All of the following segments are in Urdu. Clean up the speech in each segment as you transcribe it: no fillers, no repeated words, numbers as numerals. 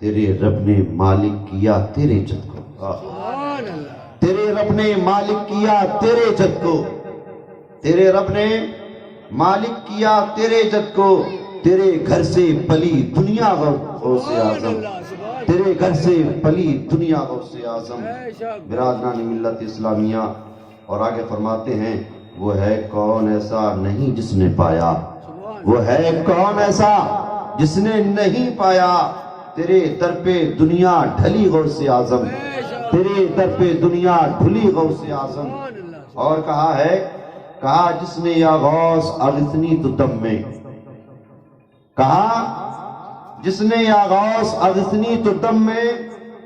تیرے رب نے مالک کیا تیرے جد کو، تیرے رب نے مالک کیا تیرے جد کو، تیرے رب نے مالک کیا تیرے جد کو، تیرے گھر سے پلی دنیا غوث اعظم، تیرے گھر سے پلی دنیا غوث اعظم۔ برادران ملت اسلامیہ، اور آگے فرماتے ہیں وہ ہے کون ایسا نہیں جس نے پایا، وہ ہے کون ایسا جس نے نہیں پایا، تیرے در پہ دنیا ڈھلی غوث اعظم، تیرے در پہ دنیا ڈھلی غوث اعظم۔ اور کہا ہے، کہا جس نے یا غوث اغثنی تو دم میں، کہا جس نے یا غوث اغثنی تو دم میں،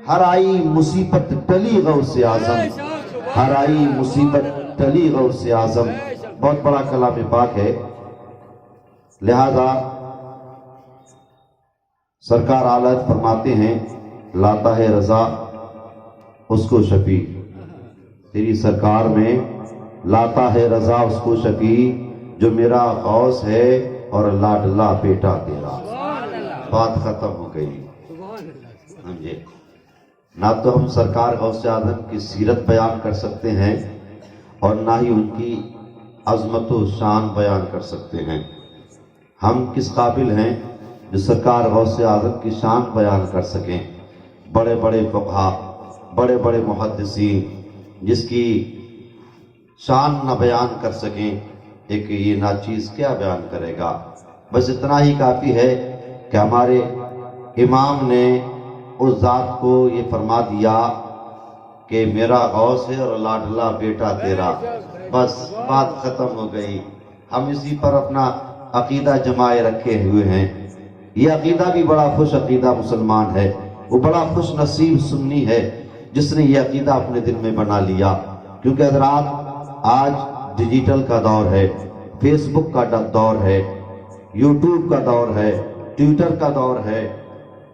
ہر آئی مصیبت ٹلی غوث اعظم، ہر آئی مصیبت ٹلی غوث اعظم۔ بہت بڑا کلام پاک ہے، لہذا سرکار اعلیٰ فرماتے ہیں لاتا ہے رضا اس کو شفیع، تیری سرکار میں لاتا ہے رضا اس کو شفیع، جو میرا غوث ہے اور لاڈلا بیٹا تیرا۔ بات ختم ہو گئی۔ سمجھے؟ نہ تو ہم سرکار غوث اعظم کی سیرت بیان کر سکتے ہیں اور نہ ہی ان کی عظمت و شان بیان کر سکتے ہیں۔ ہم کس قابل ہیں جو سرکار غوث اعظم کی شان بیان کر سکیں؟ بڑے بڑے فقہا، بڑے بڑے محدثین جس کی شان نہ بیان کر سکیں، ایک یہ ناچیز کیا بیان کرے گا؟ بس اتنا ہی کافی ہے کہ ہمارے امام نے اس ذات کو یہ فرما دیا کہ میرا غوث ہے اور لاڈلا بیٹا تیرا، بس بات ختم ہو گئی۔ ہم اسی پر اپنا عقیدہ جمائے رکھے ہوئے ہیں۔ یہ عقیدہ بھی بڑا خوش عقیدہ مسلمان ہے، وہ بڑا خوش نصیب سنی ہے جس نے یہ عقیدہ اپنے دل میں بنا لیا، کیونکہ حضرات آج ڈیجیٹل کا دور ہے، فیس بک کا دور ہے، یوٹیوب کا دور ہے، ٹویٹر کا دور ہے،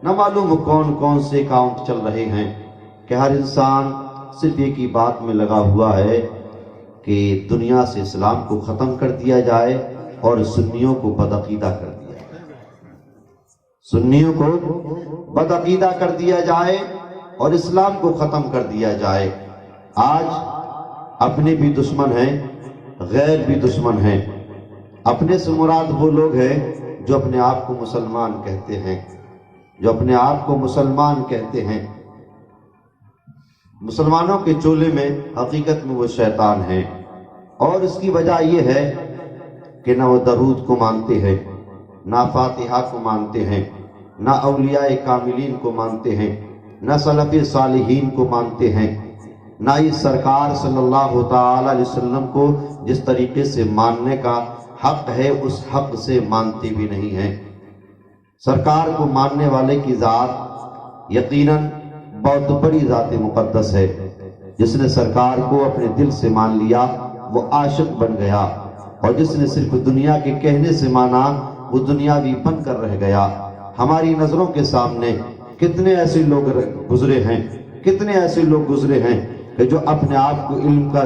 نہ معلوم کون کون سے اکاؤنٹ چل رہے ہیں کہ ہر انسان صرف ایک ہی بات میں لگا ہوا ہے کہ دنیا سے اسلام کو ختم کر دیا جائے اور سنیوں کو بدعقیدہ کر دیا جائے، سنیوں کو بدعقیدہ کر دیا جائے اور اسلام کو ختم کر دیا جائے۔ آج اپنے بھی دشمن ہیں، غیر بھی دشمن ہیں۔ اپنے سے مراد وہ لوگ ہیں جو اپنے آپ کو مسلمان کہتے ہیں، جو اپنے آپ کو مسلمان کہتے ہیں۔ مسلمانوں کے چولے میں حقیقت میں وہ شیطان ہیں، اور اس کی وجہ یہ ہے کہ نہ وہ درود کو مانتے ہیں، نہ فاتحہ کو مانتے ہیں، نہ اولیاء کاملین کو مانتے ہیں، نہ سلف صالحین کو مانتے ہیں، نہ ہی سرکار صلی اللہ تعالی علیہ وسلم کو جس طریقے سے ماننے کا حق ہے اس حق سے مانتے بھی نہیں ہیں۔ سرکار کو ماننے والے کی ذات یقیناً بہت بڑی ذات مقدس ہے۔ جس نے سرکار کو اپنے دل سے مان لیا وہ عاشق بن گیا، اور جس نے صرف دنیا کے کہنے سے مانا وہ دنیاوی بن کر رہ گیا۔ ہماری نظروں کے سامنے کتنے ایسے لوگ گزرے ہیں، کتنے ایسے لوگ گزرے ہیں کہ جو اپنے آپ کو علم کا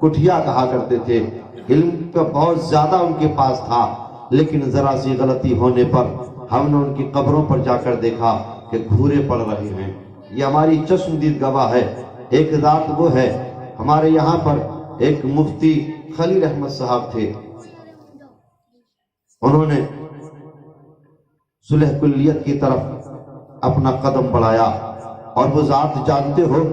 کٹھیا کہا کرتے تھے، علم کا بہت زیادہ ان کے پاس تھا، لیکن ذرا سی غلطی ہونے پر ہم نے ان کی قبروں پر جا کر دیکھا کہ گھورے پڑ رہے ہیں۔ یہ ہماری چشمدید گواہ ہے۔ ایک ذات وہ ہے، ہمارے یہاں پر ایک مفتی خلیل احمد صاحب تھے، انہوں نے صلح کلیت کی طرف اپنا قدم بڑھایا، اور وہ ذات جانتے ہو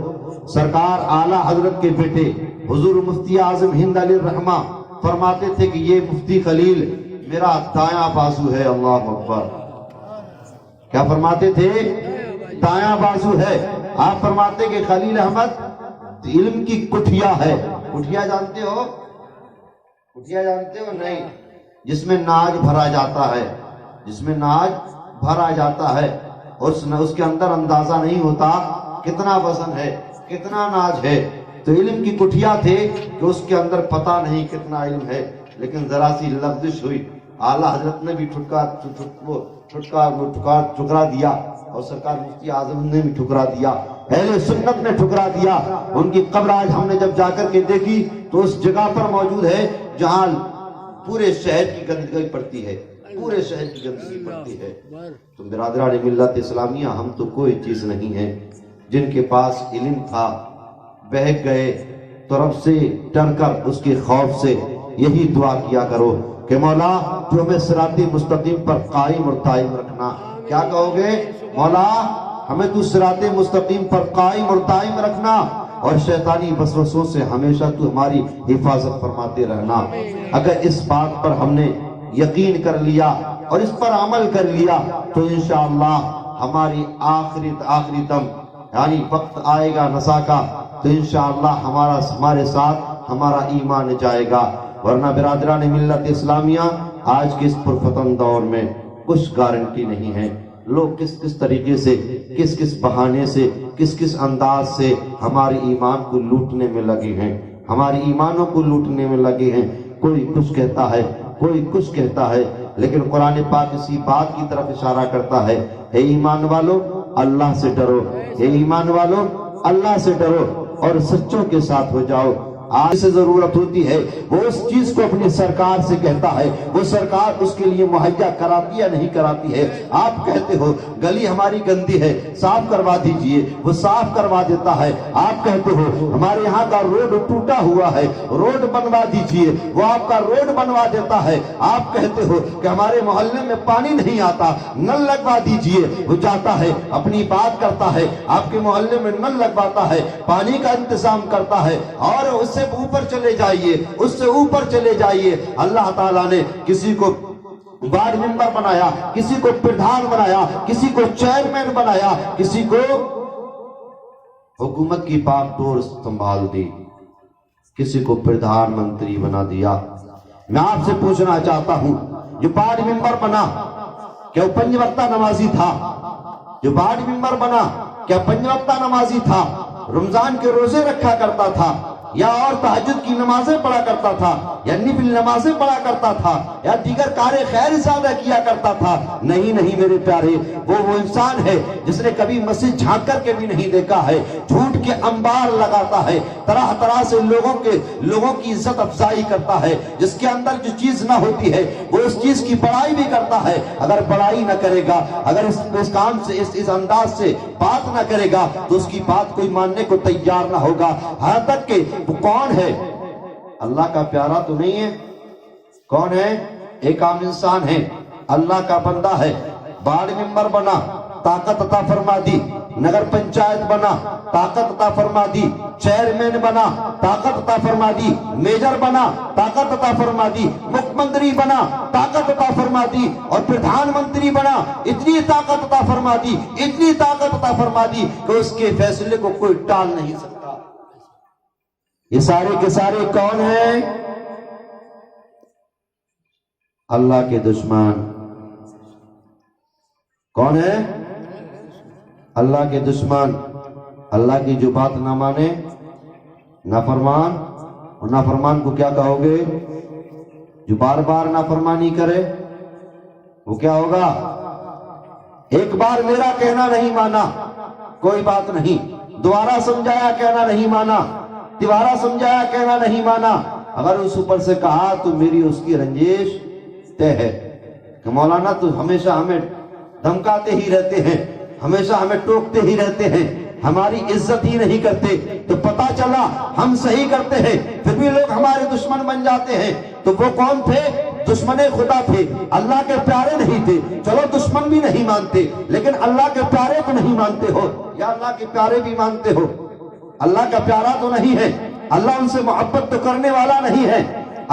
سرکار اعلیٰ حضرت کے بیٹے حضور مفتی اعظم ہند علیہ الرحمہ فرماتے تھے کہ یہ مفتی خلیل میرا دایاں بازو ہے۔ اللہ اکبر! کیا فرماتے تھے؟ دایاں بازو ہے۔ آپ فرماتے کہ خلیل احمد علم کی کٹھیا ہے۔ کٹھیا جانتے ہو؟ کٹھیا جانتے ہو؟ نہیں، جس میں ناج بھرا جاتا ہے، جس میں ناج بھرا جاتا ہے، اس کے اندر اندازہ نہیں ہوتا کتنا وزن ہے، کتنا ناج ہے۔ تو علم کی کٹھیا تھے کہ اس کے اندر پتہ نہیں کتنا علم ہے، لیکن ذرا سی لغزش ہوئی، اعلیٰ حضرت نے بھی ٹھکرا دیا، اور سرکار مفتی اعظم نے بھی ٹھکرا دیا، اہل سنت نے ٹھکرا دیا۔ ان کی قبر آج ہم نے جب جا کر کے دیکھی تو اس جگہ پر موجود ہے جہاں پورے شہر کی گندگی پڑتی ہے، پورے شہر کی گندگی پڑتی ہے۔ تو برادران ملت اسلامیہ، ہم تو کوئی چیز نہیں ہے۔ جن کے پاس علم تھا بہک گئے تو رب سے ڈر کر اس کے خوف سے یہی دعا کیا کرو کہ مولا تو ہمیں صراط مستقیم پر قائم اور دائم رکھنا۔ کیا کہو گے؟ مولا ہمیں تو صراط مستقیم پر قائم اور دائم رکھنا، اور شیطانی وسوسوں سے ہمیشہ تو ہماری حفاظت فرماتے رہنا۔ اگر اس بات پر ہم نے یقین کر لیا اور اس پر عمل کر لیا تو انشاءاللہ ہماری آخری دم یعنی وقت آئے گا نسا کا تو انشاءاللہ ہمارے ساتھ ہمارا ایمان جائے گا۔ ورنہ برادران ملت اسلامیہ، آج کے اس پرفتن دور میں کچھ گارنٹی نہیں ہے۔ لوگ کس طریقے سے، کس بہانے سے، کس انداز سے ہمارے ایمان کو لوٹنے میں لگے ہیں، ہماری ایمانوں کو لوٹنے میں لگے ہیں۔ کوئی کچھ کہتا ہے، کوئی کچھ کہتا ہے، لیکن قرآن پاک اسی بات کی طرف اشارہ کرتا ہے، اے ایمان والو اللہ سے ڈرو، اے ایمان والو اللہ سے ڈرو اور سچوں کے ساتھ ہو جاؤ۔ آج سے ضرورت ہوتی ہے وہ اس چیز کو اپنی سرکار سے کہتا ہے، وہ سرکار اس کے لیے مہیا کراتی یا نہیں کراتی ہے۔ آپ کہتے ہو گلی ہماری گندی ہے، صاف کروا دیجئے، وہ صاف کروا دیتا ہے۔ آپ کہتے ہو ہمارے یہاں کا روڈ ٹوٹا ہوا ہے، روڈ بنوا دیجئے، وہ آپ کا روڈ بنوا دیتا ہے۔ آپ کہتے ہو کہ ہمارے محلے میں پانی نہیں آتا، نل لگوا دیجئے، وہ جاتا ہے اپنی بات کرتا ہے، آپ کے محلے میں نل لگواتا ہے، پانی کا انتظام کرتا ہے، اور اس سے اوپر چلے جائیے، اس سے اوپر چلے جائیے۔ اللہ تعالیٰ نے کسی کو وارڈ ممبر بنایا، کسی کو پردھان بنایا، کسی کو چیئرمین بنایا، کسی کو حکومت کی باغ ڈور سنبھال دی، کسی کو پردھان منتری بنا دیا۔ میں آپ سے پوچھنا چاہتا ہوں، جو وارڈ ممبر بنا کیا وہ 5 وقتہ نمازی تھا؟ جو وارڈ ممبر بنا کیا 5 وقتہ نمازی تھا؟ رمضان کے روزے رکھا کرتا تھا، یا اور تہجد کی نمازیں پڑھا کرتا تھا، یا نفل نمازیں پڑھا کرتا تھا، یا دیگر کار خیر زیادہ کیا کرتا تھا؟ نہیں میرے پیارے، وہ انسان ہے جس نے کبھی مسجد جھانک کر کے بھی نہیں دیکھا ہے، جھوٹ کے انبار لگاتا ہے، طرح سے لوگوں کی عزت افزائی کرتا ہے، جس کے اندر جو چیز نہ ہوتی ہے وہ اس چیز کی بڑائی بھی کرتا ہے۔ اگر بڑائی نہ کرے گا، اگر اس کام سے اس انداز سے بات نہ کرے گا تو اس کی بات کوئی ماننے کو تیار نہ ہوگا۔ ہاں تک کہ وہ کون ہے؟ اللہ کا پیارا تو نہیں ہے، کون ہے؟ ایک عام انسان ہے، اللہ کا بندہ ہے، وارڈ ممبر بنا، طاقت عطا فرما دی، نگر پنچایت بنا، طاقت عطا فرما دی، چیئرمین بنا، طاقت عطا فرما دی، میجر بنا، طاقت عطا فرما دی، مکھ منتری بنا، طاقت عطا فرما دی، اور پردھان منتری بنا، اتنی طاقت عطا فرما دی، اتنی طاقت عطا فرما دی کہ اس کے فیصلے کو کوئی ٹال نہیں سکتا۔ یہ سارے کے سارے کون ہیں؟ اللہ کے دشمن۔ کون ہے؟ اللہ کے دشمن، اللہ کی جو بات نہ مانے، نافرمان۔ اور نافرمان کو کیا کہو گے؟ جو بار بار نافرمانی کرے، وہ کیا ہوگا؟ ایک بار میرا کہنا نہیں مانا، کوئی بات نہیں، دوبارہ سمجھایا کہنا نہیں مانا، تیوارہ سمجھایا کہنا نہیں مانا، اگر اس اوپر سے کہا تو میری اس کی رنجش طے ہے کہ مولانا تو ہمیشہ ہمیں دھمکاتے ہی رہتے ہیں، ہمیشہ ہمیں ٹوکتے ہی رہتے ہیں، ہماری عزت ہی نہیں کرتے، تو پتا چلا ہم صحیح کرتے ہیں پھر بھی لوگ ہمارے دشمن بن جاتے ہیں۔ تو وہ کون تھے؟ دشمن خدا تھے، اللہ کے پیارے نہیں تھے۔ چلو دشمن بھی نہیں مانتے، لیکن اللہ کے پیارے تو نہیں مانتے ہو، یا اللہ کے پیارے بھی مانتے ہو؟ اللہ کا پیارا تو نہیں ہے، اللہ ان سے محبت تو کرنے والا نہیں ہے،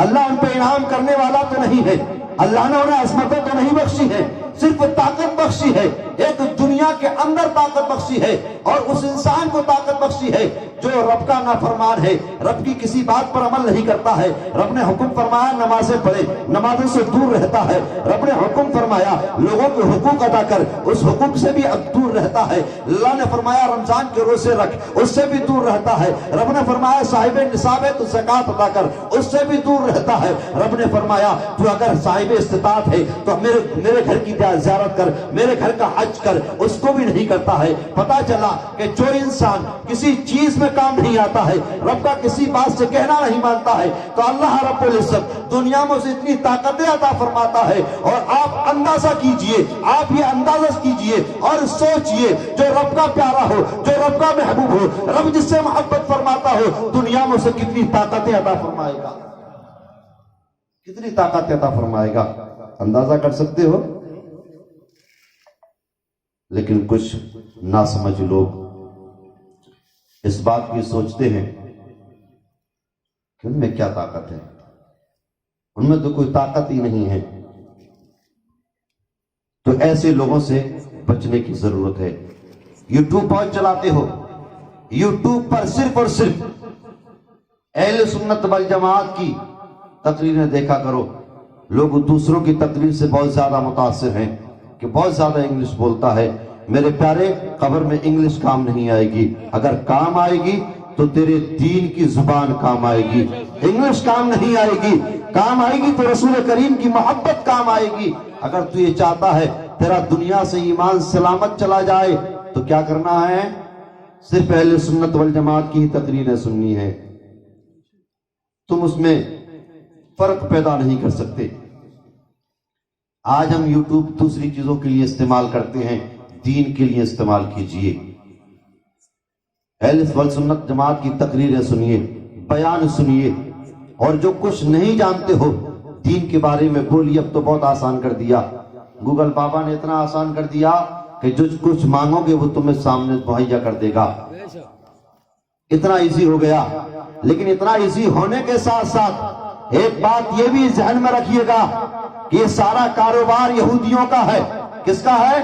اللہ ان پہ انعام کرنے والا تو نہیں ہے، اللہ نے انہیں عظمتیں تو نہیں بخشی ہے، صرف طاقت بخشی ہے، ایک دنیا کے اندر طاقت بخشی ہے، اور اس انسان کو طاقت بخشی ہے جو رب کا نافرمان ہے، رب کی کسی بات پر عمل نہیں کرتا ہے۔ رب نے حکم فرمایا نمازیں پڑھے، نمازوں سے دور رہتا ہے۔ رب نے حکم فرمایا لوگوں کے حقوق ادا کر، اس حقوق سے بھی دور رہتا ہے۔ اللہ نے فرمایا رمضان کے روزے رکھ، اس سے بھی دور رہتا ہے۔ رب نے فرمایا صاحب نصاب ہے تو زکوٰۃ ادا کر، اس سے بھی دور رہتا ہے۔ رب نے فرمایا تو اگر صاحب استطاعت ہے تو میرے گھر کی زیارت کر، میرے گھر کا حج کر، اس اس کو بھی نہیں کرتا ہے۔ پتا چلا کہ جو انسان کسی چیز میں کام نہیں آتا ہے، رب کا کسی بات سے کہنا نہیں مانتا ہے، تو اللہ رب العزت دنیا میں اسے اتنی طاقتیں عطا فرماتا ہے۔ اور آپ اندازہ کیجئے، آپ یہ اندازہ کیجئے اور سوچئے، جو رب کا پیارا ہو، جو رب کا محبوب ہو، رب جس سے محبت فرماتا ہو، دنیا میں اسے کتنی طاقتیں عطا فرمائے گا، کتنی طاقت عطا فرمائے گا، اندازہ کر سکتے ہو؟ لیکن کچھ ناسمجھ لوگ اس بات کی سوچتے ہیں کہ ان میں کیا طاقت ہے، ان میں تو کوئی طاقت ہی نہیں ہے۔ تو ایسے لوگوں سے بچنے کی ضرورت ہے۔ یوٹیوب بہت چلاتے ہو، یوٹیوب پر صرف اور صرف اہل سنت والجماعت کی تقریریں دیکھا کرو۔ لوگ دوسروں کی تقریر سے بہت زیادہ متاثر ہیں کہ بہت زیادہ انگلش بولتا ہے۔ میرے پیارے، قبر میں انگلش کام نہیں آئے گی، اگر کام آئے گی تو تیرے دین کی زبان کام آئے گی، انگلش کام نہیں آئے گی۔ کام آئے گی تو رسول کریم کی محبت کام آئے گی۔ اگر تو یہ چاہتا ہے تیرا دنیا سے ایمان سلامت چلا جائے تو کیا کرنا ہے؟ صرف اہل سنت والجماعت کی ہی تقریریں سننی ہے۔ تم اس میں فرق پیدا نہیں کر سکتے۔ آج ہم یوٹیوب دوسری چیزوں کے لیے استعمال کرتے ہیں، دین کے لیے استعمال کیجئے۔ اہل سنت جماعت کی تقریریں سنیے، بیان سنیے، اور جو کچھ نہیں جانتے ہو دین کے بارے میں بولیے۔ اب تو بہت آسان کر دیا، گوگل بابا نے اتنا آسان کر دیا کہ جو کچھ مانگو گے وہ تمہیں سامنے مہیا کر دے گا، اتنا ایزی ہو گیا۔ لیکن اتنا ایزی ہونے کے ساتھ ساتھ ایک بات یہ بھی ذہن میں رکھیے گا کہ یہ سارا کاروبار یہودیوں کا ہے۔ کس کا ہے؟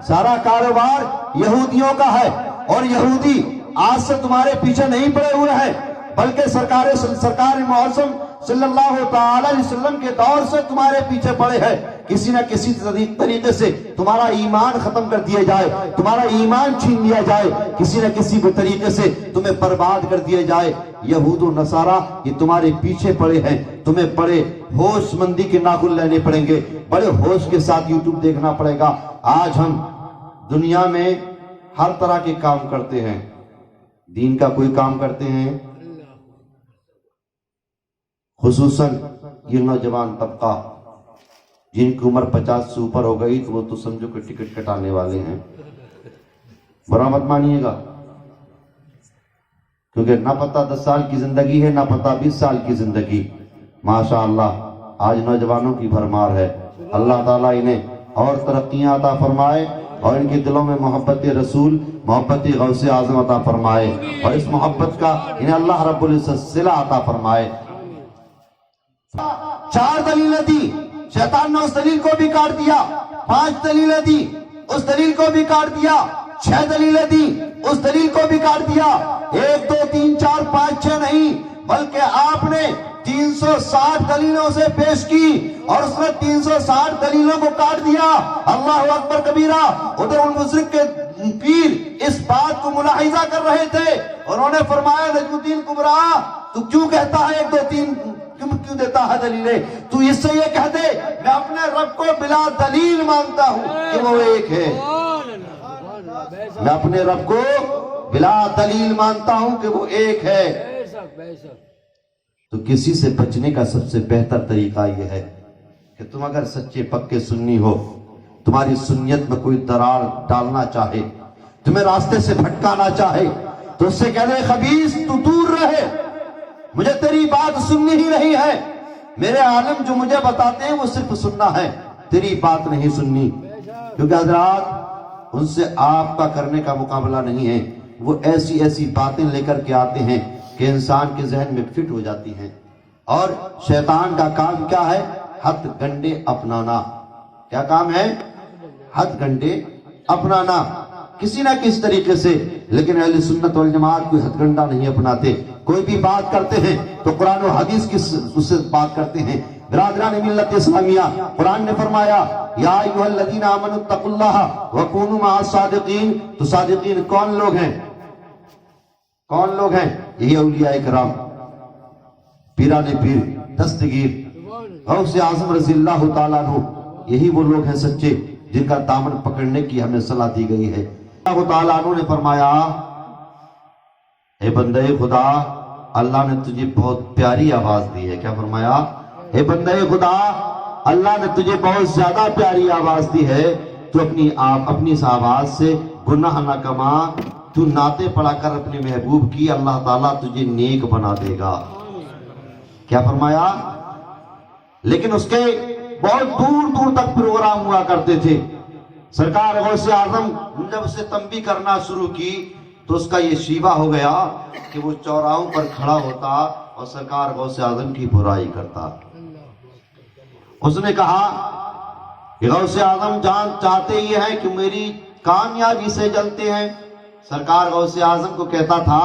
سارا کاروبار یہودیوں کا ہے، اور یہودی آج سے تمہارے پیچھے نہیں پڑے ہوئے ہیں، بلکہ سرکار معظم صلی اللہ تعالی علیہ وسلم کے دور سے تمہارے پیچھے پڑے ہیں۔ کسی نہ کسی طریقے سے تمہارا ایمان ختم کر دیا جائے، تمہارا ایمان چھین لیا جائے، کسی نہ کسی طریقے سے تمہیں برباد کر دیا جائے۔ یہود و نصارہ یہ تمہارے پیچھے پڑے ہیں، تمہیں بڑے ہوش مندی کے ناخن لینے پڑیں گے، بڑے ہوش کے ساتھ یوٹیوب دیکھنا پڑے گا۔ آج ہم دنیا میں ہر طرح کے کام کرتے ہیں، دین کا کوئی کام کرتے ہیں؟ خصوصاً یہ نوجوان طبقہ جن کی عمر 50 سے اوپر ہو گئی تو وہ تو سمجھو کہ ٹکٹ کٹانے والے ہیں، برا مت مانیے گا، کیونکہ نہ پتہ 10 سال کی زندگی ہے، نہ پتہ 20 سال کی زندگی۔ ماشاءاللہ آج نوجوانوں کی بھرمار ہے۔ اللہ تعالیٰ انہیں اور ترقیاں عطا فرمائے، اور ان کے دلوں میں محبت رسول، محبت غوث اعظم عطا فرمائے، اور اس محبت کا انہیں اللہ رب العزت صلہ عطا فرمائے۔ 4 دلیلیں دی، شیطان نے اس دلیل کو بھی کاٹ دیا۔ 5 دلیلیں دی، اس دلیل کو بھی کاٹ دیا۔ 6 دلیلیں دی، اس دلیل کو بھی کاٹ دیا۔ 1 2 3 4 5 6 نہیں، بلکہ آپ نے 360 دلیلوں سے پیش کی، اور اس نے 360 دلیلوں کو کاٹ دیا۔ اللہ اکبر کبیرہ۔ ادھر المشرق کے پیر اس بات کو ملاحظہ کر رہے تھے، اور انہوں نے فرمایا نجم الدین کبرا تو کیوں کہتا ہے 1 2 3 کیوں دیتا ہے دلیلیں؟ تو اس سے یہ کہہ دے میں اپنے رب کو بلا دلیل مانتا ہوں کہ وہ ایک ہے، میں اپنے رب کو بلا دلیل مانتا ہوں کہ وہ ایک ہے۔ تو کسی سے بچنے کا سب سے بہتر طریقہ یہ ہے کہ تم اگر سچے پکے سنی ہو، تمہاری سنیت میں کوئی درار ڈالنا چاہے، تمہیں راستے سے بھٹکانا چاہے، تو اس سے کہہ دے خبیث تو دور رہے، مجھے تیری بات سننی ہی نہیں ہے، میرے عالم جو مجھے بتاتے ہیں وہ صرف سننا ہے، تیری بات نہیں سننی۔ کیونکہ حضرات ان سے آپ کا کرنے کا مقابلہ نہیں ہے، وہ ایسی ایسی باتیں لے کر کے آتے ہیں کہ انسان کے ذہن میں فٹ ہو جاتی ہیں۔ اور شیطان کا کام کیا ہے؟ ہتھ گنڈے اپنانا۔ کیا کام ہے؟ ہتھ گنڈے اپنانا کسی نہ کسی طریقے سے۔ لیکن اہل سنت والجماعت کوئی ہتھ گنڈا نہیں اپناتے، کوئی بھی بات کرتے ہیں تو قرآن و حدیث کی اس سے بات کرتے ہیں۔ برادران ملت اسلامیہ، قرآن نے فرمایا یا ایھا الذین آمنوا اتقوا اللہ وکونوا مع الصادقین۔ تو صادقین کون لوگ ہیں؟ کون لوگ ہیں؟ یہی اولیاء کرام، پیران پیر، دستگیر، غوث اعظم رضی اللہ تعالیٰ عنہ، یہی وہ لوگ ہیں سچے جن کا دامن پکڑنے کی ہمیں صلاح دی گئی ہے۔ اللہ تعالیٰ عنہ نے فرمایا، اے بندے خدا، اللہ نے تجھے بہت پیاری آواز دی ہے۔ کیا فرمایا؟ اے بندے خدا، اللہ نے تجھے بہت زیادہ پیاری آواز دی ہے، تو اپنی اس آواز سے گناہ نہ کما، تو نعتیں پڑھا کر اپنے محبوب کی، اللہ تعالیٰ تجھے نیک بنا دے گا۔ کیا فرمایا؟ لیکن اس کے بہت دور دور تک پروگرام ہوا کرتے تھے۔ سرکار غوث اعظم جب اسے تنبیہ کرنا شروع کی تو اس کا یہ شیوہ ہو گیا کہ وہ چوراہوں پر کھڑا ہوتا اور سرکار غوث اعظم کی برائی کرتا۔ اس نے کہا کہ غوث اعظم جان چاہتے ہی ہیں کہ میری کامیابی سے جلتے ہیں۔ سرکار غوث اعظم کو کہتا تھا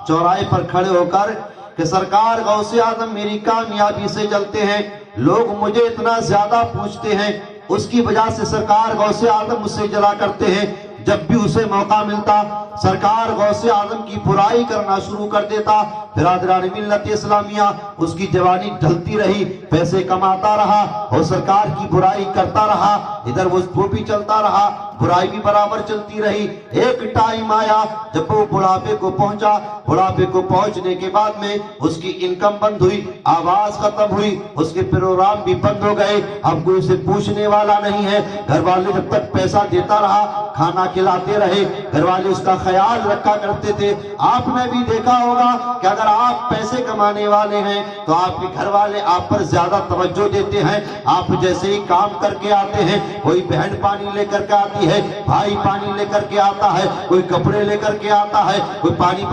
چوراہے پر کھڑے ہو کر کہ سرکار غوث اعظم میری کامیابی سے جلتے ہیں، لوگ مجھے اتنا زیادہ پوچھتے ہیں، اس کی وجہ سے سرکار غوث اعظم مجھ سے جلا کرتے ہیں۔ جب بھی اسے موقع ملتا سرکار غوث اعظم کی برائی کرنا شروع کر دیتا۔ برادران ملت اسلامیہ، اس کی جوانی ڈھلتی رہی، پیسے کماتا رہا اور سرکار کی برائی کرتا رہا، ادھر وہ بھی چلتا رہا، برائی بھی برابر چلتی رہی۔ ایک ٹائم آیا جب وہ بڑھاپے کو پہنچا، بڑھاپے کو پہنچنے کے بعد میں اس کی انکم بند ہوئی، آواز ختم ہوئی، اس کے پروگرام بھی بند ہو گئے، اب کوئی اسے پوچھنے والا نہیں ہے۔ گھر والے جب تک پیسہ دیتا رہا، کھانا کھلاتے رہے، گھر والے اس کا خیال رکھا کرتے تھے۔ آپ نے بھی دیکھا ہوگا کہ اگر آپ پیسے کمانے والے ہیں تو آپ کے گھر والے آپ پر زیادہ توجہ دیتے ہیں۔ آپ جیسے ہی کام کر کے آتے ہیں، کوئی بہن پانی لے کر کے آتی ہے، بھائی پانی لے کر کے آتا ہے، کوئی کپڑے لے کر کے آتا ہے، کوئی پانی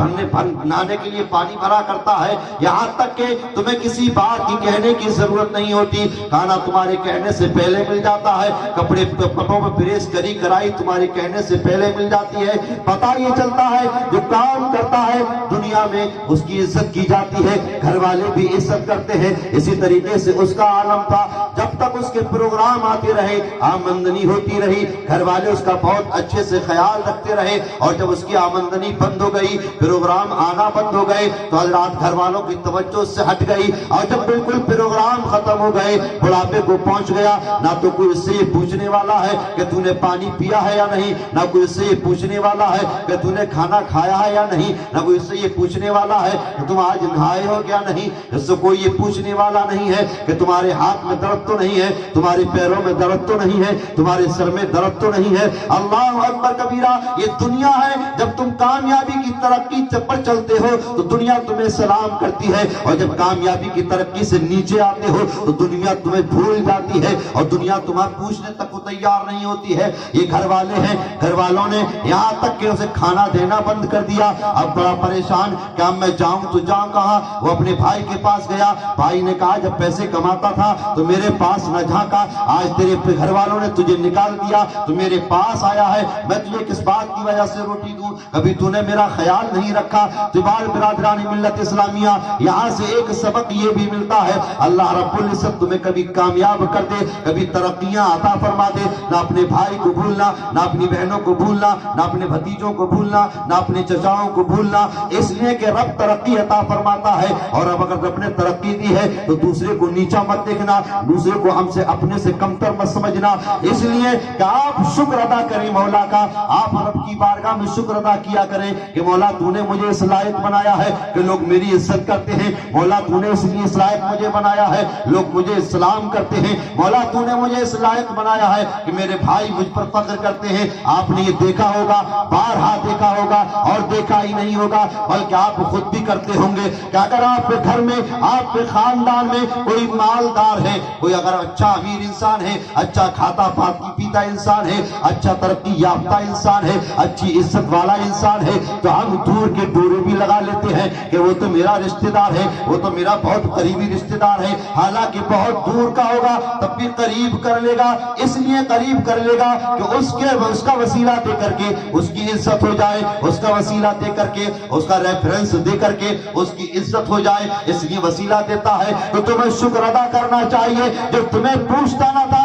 نہانے کے لیے پانی بھرا کرتا ہے، یہاں تک کہ تمہیں کسی بات کی کہنے کی ضرورت نہیں ہوتی، کھانا تمہارے کہنے سے پہلے مل جاتا ہے، کپڑوں میں پریس کری کرائی تمہارے کہنے سے پہلے مل جاتی ہے۔ پتہ یہ چلتا ہے جو کام کرتا ہے دنیا میں اس کی عزت کی جاتی ہے، گھر والے بھی عزت کرتے ہیں۔ اسی طریقے سے اس کا عالم تھا، جب تک اس کے پروگرام آتے رہے، آمدنی ہوتی رہی، گھر والے اس کا بہت اچھے سے خیال رکھتے رہے، اور جب اس کی آمدنی بند ہو گئی، پروگرام آنا بند ہو گئے تو حضرات گھر والوں کی توجہ سے ہٹ گئی، اور جب بالکل پروگرام ختم ہو گئے، بڑھاپے کو پہنچ گیا، نہ تو کوئی اس سے یہ پوچھنے والا ہے کہ تو نے پانی پیا ہے یا نہیں، نہ کوئی اس سے یہ پوچھنے والا ہے کہ تو نے کھانا کھایا ہے یا نہیں، نہ کوئی اس سے یہ پوچھنے والا ہے کہ تم آج نہائے ہو کیا نہیں، اس سے کوئی یہ پوچھنے والا نہیں ہے کہ تمہارے ہاتھ میں درد تو نہیں ہے، تمہارے پیروں میں درد تو نہیں ہے، تمہارے سر میں درد تو نہیں ہے۔ اللہ اکبر کبیرہ، یہ دنیا ہے، جب تم کامیابی کی ترقی پر چلتے ہو تو دنیا تمہیں سلام کرتی ہے، اور جب کامیابی کی ترقی سے نیچے آتے ہو تو دنیا تمہیں بھول جاتی ہے، اور دنیا تمہیں پوچھنے تک کو تیار نہیں ہوتی ہے۔ یہ گھر والے ہیں، گھر والوں نے یہاں تک کہ اسے کھانا دینا بند کر دیا، اب بڑا پریشان کہ اب میں جاؤں تو جاؤں کہاں۔ وہ اپنے بھائی کے پاس گیا، بھائی نے کہا جب پیسے کماتا تھا تو میرے پاس نہ جھانکا، آج تیرے گھر والوں نے تجھے نکال دیا تو میرے پاس آیا ہے، میں تجھے کس بات کی وجہ سے روٹی دوں، کبھی تو نے میرا خیال نہیں رکھا۔ تو برادران ملت اسلامیہ، یہاں سے ایک سبق یہ بھی ملتا ہے، اللہ رب العزت تمہیں کبھی کامیاب کر دے، کبھی ترقیاں عطا فرما دے، نہ اپنے بھائی کو بھولنا، نہ اپنی بہنوں کو بھولنا، نہ اپنے بھتیجوں کو بھولنا، نہ اپنے چچاؤں کو بھولنا، اس لیے کہ رب ترقی عطا فرماتا ہے، اور اب اگر رب نے ترقی دی ہے تو دوسرے کو نیچا مت دیکھنا، دوسرے کو ہم سے اپنے سے کمتر مت سمجھنا، اس لیے کہ آپ شکر ادا کریں مولا کا، آپ رب کی بارگاہ میں شکر ادا کیا کریں کہ مولا تو نے مجھے اس لائق بنایا ہے کہ لوگ میری عزت کرتے ہیں، مولا تو نے اس لیے اس لائق مجھے بنایا ہے لوگ مجھے سلام کرتے ہیں، مولا تو نے مجھے اس لائق بنایا ہے کہ میرے بھائی مجھ پر فخر کرتے ہیں۔ آپ نے یہ دیکھا ہوگا، بارہا دیکھا ہوگا، اور دیکھا ہی نہیں ہوگا بلکہ آپ خود بھی کرتے ہوں گے کہ اگر آپ کے گھر میں، آپ کے خاندان میں کوئی مالدار ہے، کوئی اگر اچھا امیر انسان ہے، اچھا کھاتا پیتا انسان ہے، اچھا ترقی یافتہ انسان ہے، اچھی عزت والا انسان ہے، تو ہم دور کے ڈورے بھی لگا لیتے ہیں کہ وہ تو میرا رشتہ دار ہے، وہ تو میرا بہت قریبی رشتہ دار ہے، حالانکہ بہت دور کا ہوگا تب بھی قریب کر لے گا، اس لیے قریب کر لے گا کہ اس کا وسیلہ دے کر کے اس کی عزت ہو جائے، اس کا وسیلہ دے کر کے اس کا ریفرنس دے کر کے اس کی عزت ہو جائے، اس لیے وسیلہ دیتا ہے۔ تو تمہیں شکر ادا کرنا چاہیے، جو تمہیں پوچھتا نہ تھا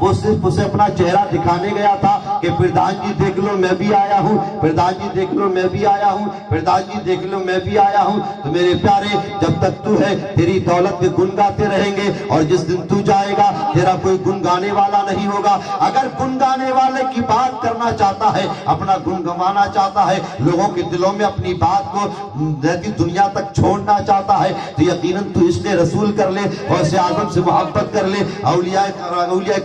وہ صرف اسے اپنا چہرہ دکھانے گیا تھا کہ پردھان جی دیکھ لو میں بھی آیا ہوں، پردھان جی دیکھ لو میں بھی آیا ہوں، پردھان جی دیکھ لو میں بھی آیا ہوں۔ تو میرے پیارے، جب تک تو ہے تیری دولت کے گن گاتے رہیں گے، اور جس دن تو جائے گا تیرا کوئی گن گانے والا نہیں ہوگا۔ اگر گن گانے والے کی بات کرنا چاہتا ہے، اپنا گن گوانا چاہتا ہے، لوگوں کے دلوں میں اپنی بات کو رہتی دنیا تک چھوڑنا چاہتا ہے، تو یقیناً تو عشق رسول کر لے، غوث اعظم سے محبت کر لے، اولیاء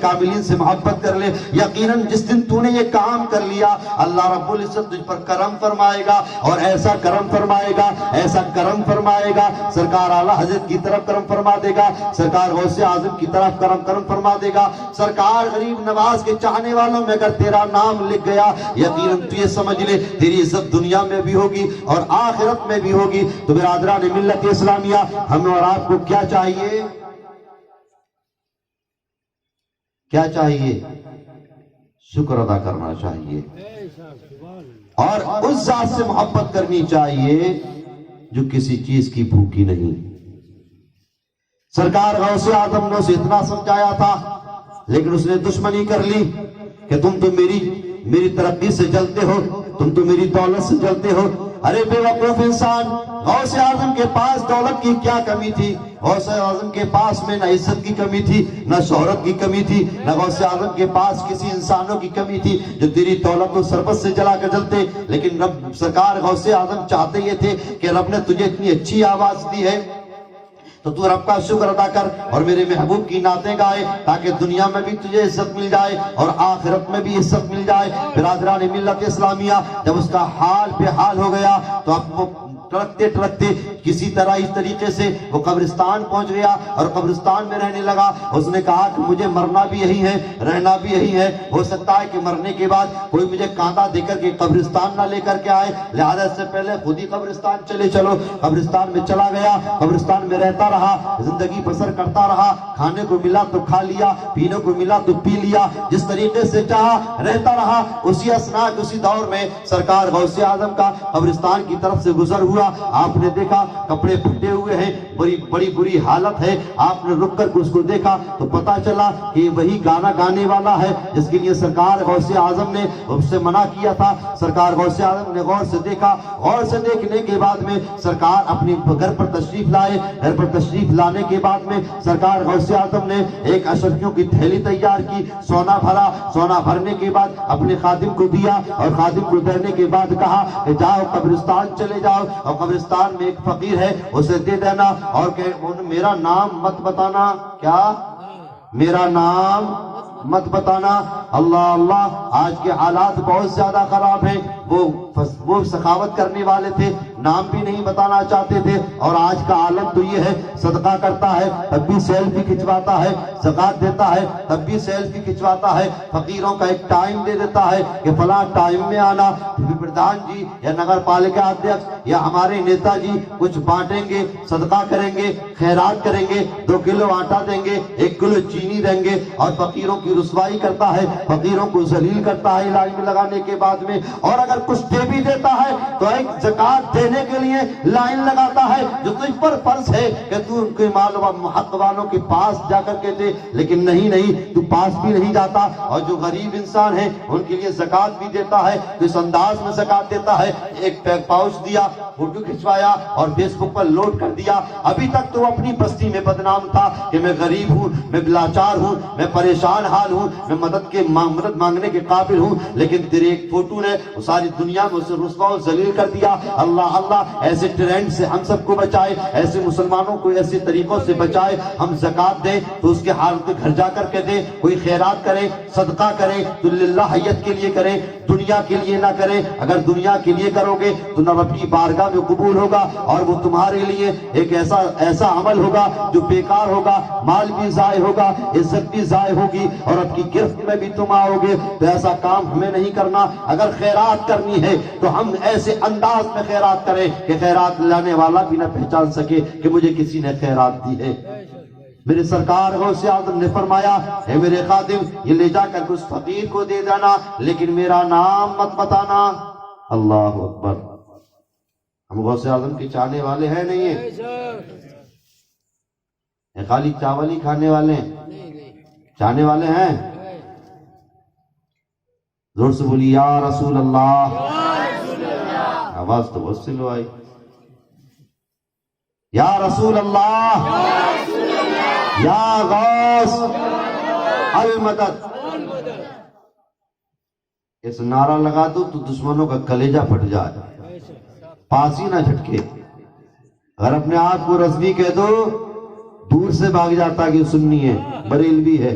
کاملین سے محبت کر لے۔ یقیناً جس دن تو نے یہ کام کر لیا، اللہ رب العزت تجھ پر کرم فرمائے گا، اور ایسا کرم فرمائے گا، ایسا کرم فرمائے گا، سرکار اعلیٰ حضرت کی طرف کرم فرما دے گا، سرکار غوث اعظم کی طرف کرم فرما دے گا۔ سرکار غریب نواز کے چاہنے والوں میں اگر تیرا نام لکھ گیا، یقیناً تو یہ سمجھ لے تیری عزت دنیا میں بھی ہوگی اور آخرت میں بھی ہوگی۔ تو برادران ملت اسلامیہ، ہمیں اور آپ کو کیا چاہیے؟ کیا چاہیے؟ شکر ادا کرنا چاہیے، اور اس ذات سے محبت کرنی چاہیے جو کسی چیز کی بھوکی نہیں۔ سرکار غوث اعظم نے اسے اتنا سمجھایا تھا، لیکن اس نے دشمنی کر لی کہ تم تو میری ترقی سے جلتے ہو، تم تو میری دولت سے جلتے ہو۔ ارے بے وقوف انسان، غوث اعظم کے پاس دولت کی کیا کمی تھی؟ غوث اعظم کے پاس میں نہ عزت کی کمی تھی، نہ شہرت کی کمی تھی، نہ غوث اعظم کے پاس کسی انسانوں کی کمی تھی جو تیری دولت کو سربت سے جلا کر جلتے۔ لیکن رب سرکار غوث اعظم چاہتے یہ تھے کہ رب نے تجھے اتنی اچھی آواز دی ہے تو تو رب کا شکر ادا کر اور میرے محبوب کی نعتیں گائے، تاکہ دنیا میں بھی تجھے عزت مل جائے اور آخرت میں بھی عزت مل جائے۔ برادران ملت اسلامیہ، جب اس کا حال بے حال ہو گیا تو اب وہ ٹرکتے کسی طرح اس طریقے سے وہ قبرستان پہنچ گیا اور قبرستان میں رہنے لگا۔ اس نے کہا کہ مجھے مرنا بھی یہی ہے، رہنا بھی یہی ہے، ہو سکتا ہے کہ مرنے کے بعد کوئی مجھے کانٹا دے کر کے قبرستان نہ لے کر کے آئے، لہذا اس سے پہلے خود ہی قبرستان چلو۔ قبرستان میں چلا گیا، قبرستان میں رہتا رہا، زندگی بسر کرتا رہا، کھانے کو ملا تو کھا لیا، پینے کو ملا تو پی لیا، جس طریقے سے چاہا رہتا رہا۔ اسی اسنا اسی دور میں سرکار غوث اعظم کا قبرستان کی طرف سے گزر ہوا، آپ نے دیکھا کپڑے پھٹے ہوئے ہیں، بڑی بری حالت ہے۔ آپ نے رک کر اس کو دیکھا تو پتا چلا کہ وہی گانا گانے والا ہے جس کے لیے سرکار غوث اعظم نے اس سے منع کیا تھا۔ سرکار غوث اعظم نے غور سے دیکھا، غور سے دیکھنے کے بعد میں سرکار اپنی گھر پر تشریف لائے۔ گھر پر تشریف لانے کے بعد میں سرکار غوث اعظم نے ایک اشرفیوں کی تھیلی تیار کی، سونا بھرا، سونا بھرنے کے بعد اپنے خادم کو دیا اور خادم کو دینے کے بعد کہا کہ جاؤ قبرستان چلے جاؤ، اور قبرستان میں ایک فقیر ہے اسے دے دینا، اور کہ میرا نام مت بتانا۔ کیا؟ میرا نام مت بتانا۔ اللہ اللہ، آج کے حالات بہت زیادہ خراب ہیں۔ وہ سخاوت کرنے والے تھے، نام بھی نہیں بتانا چاہتے تھے، اور آج کا عالم تو یہ ہے، صدقہ کرتا ہے تب بھی سیلفی کھچواتا ہے، زکات دیتا ہے تب بھی سیلفی کھچواتا ہے، فقیروں کا ایک ٹائم دے دیتا ہے کہ فلاں ٹائم میں آنا، پردھان جی یا نگر پالکا ادھیکش یا ہمارے نیتا جی کچھ بانٹیں گے، صدقہ کریں گے، خیرات کریں گے، 2 کلو آٹا دیں گے، 1 کلو چینی دیں گے، اور فقیروں کی رسوائی کرتا ہے، فقیروں کو ذلیل کرتا ہے علاج میں لگانے کے بعد میں، اور اگر کچھ دے بھی دیتا ہے تو ایک زکات دینے کے لیے لائن لگاتا ہے جو تجھ پر فرض ہے کہ تو ان کے مال و حق والوں کے پاس جا کر کے دے، لیکن نہیں تو پاس بھی نہیں جاتا۔ اور جو غریب انسان ہے ان کے لیے زکات بھی دیتا ہے تو اس انداز میں زکات دیتا ہے، ایک پاؤچ دیا، فوٹو کھچوایا اور فیس بک پر لوڈ کر دیا۔ ابھی تک تو اپنی بستی میں بدنام تھا کہ میں غریب ہوں، میں لاچار ہوں، میں پریشان حال ہوں، میں مدد مانگنے کے قابل ہوں، لیکن تیرے ایک فوٹو نے ساری دنیا میں اسے رسوا و ذلیل کر دیا۔ اللہ اللہ، ایسے ٹرینڈ سے ہم سب کو بچائے، ایسے مسلمانوں کو ایسے طریقوں سے بچائے۔ ہم زکات دیں تو اس کے حال کے گھر جا کر کے دیں، کوئی خیرات کریں، صدقہ کریں تو للہیت کے لیے کریں، دنیا کے لیے نہ کریں۔ اگر دنیا کے لیے کرو گے تو نہ رب کی بارگاہ میں قبول ہوگا، اور وہ تمہارے لیے ایک ایسا عمل ہوگا جو بیکار ہوگا، مال بھی ضائع ہوگا، عزت بھی ضائع ہوگی، اور اب کی گرفت میں بھی تم آؤ گے۔ تو ایسا کام ہمیں نہیں کرنا۔ اگر خیرات کرنی ہے تو ہم ایسے انداز میں خیرات کریں کہ خیرات لانے والا بھی نہ پہچان سکے کہ مجھے کسی نے خیرات دی ہے۔ میرے سرکار غوث اعظم نے فرمایا، اے میرے خادم، یہ لے جا کر اس فقیر کو دے دینا، لیکن میرا نام مت بتانا۔ اللہ اکبر! ہم غوث اعظم کے چاہنے والے ہیں نہیں ہیں؟ خالی چاول ہی کھانے والے ہیں؟ چاہنے والے ہیں؟ زور سے بولی یا رسول اللہ، آواز تو بہت سلو آئی، یا رسول اللہ، یا غوث المدد۔ اس نعرہ لگا دو تو دشمنوں کا کلیجہ پھٹ جائے، پاس ہی نہ جھٹکے۔ اگر اپنے آپ کو رضوی کہہ دو، دور سے بھاگ جاتا کہ سنی ہے، بریلوی ہے،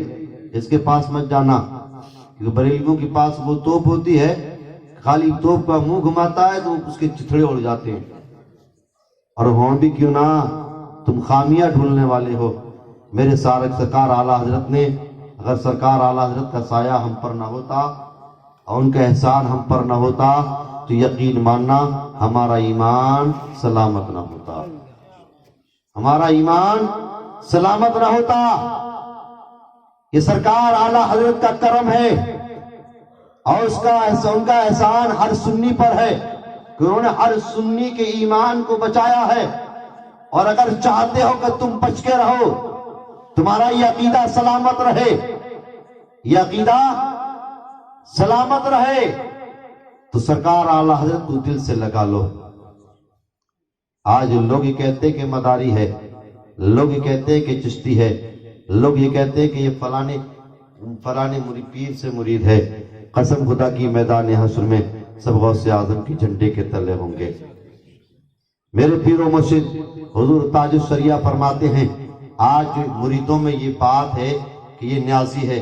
اس کے پاس مت جانا، کیونکہ بریلویوں کے پاس وہ توپ ہوتی ہے، خالی توپ کا منہ گھماتا ہے تو اس کے چتھڑے اڑ جاتے ہیں۔ اور ہوں بھی کیوں نہ، تم خامیاں ڈھونڈنے والے ہو۔ میرے سرکار اعلیٰ حضرت نے، اگر سرکار اعلیٰ حضرت کا سایہ ہم پر نہ ہوتا اور ان کا احسان ہم پر نہ ہوتا تو یقین ماننا ہمارا ایمان سلامت نہ ہوتا، ہمارا ایمان سلامت نہ ہوتا۔ یہ سرکار اعلیٰ حضرت کا کرم ہے اور ان کا احسان ہر سنی پر ہے کہ انہوں نے ہر سنی کے ایمان کو بچایا ہے۔ اور اگر چاہتے ہو کہ تم بچ کے رہو، تمہارا یہ عقیدہ سلامت رہے، یہ عقیدہ سلامت رہے، تو سرکار اعلیٰ حضرت کو دل سے لگا لو۔ آج لوگ یہ کہتے کہ مداری ہے، لوگ یہ کہتے کہ چشتی ہے، لوگ یہ کہتے کہ یہ فلانے پیر سے مرید ہے۔ قسم خدا کی میدان حشر میں سب غوث اعظم کی جھنڈے کے تلے ہوں گے۔ میرے پیر و مرشد حضور تاج الشریعہ فرماتے ہیں، آج مریدوں میں یہ بات ہے کہ یہ نیازی ہے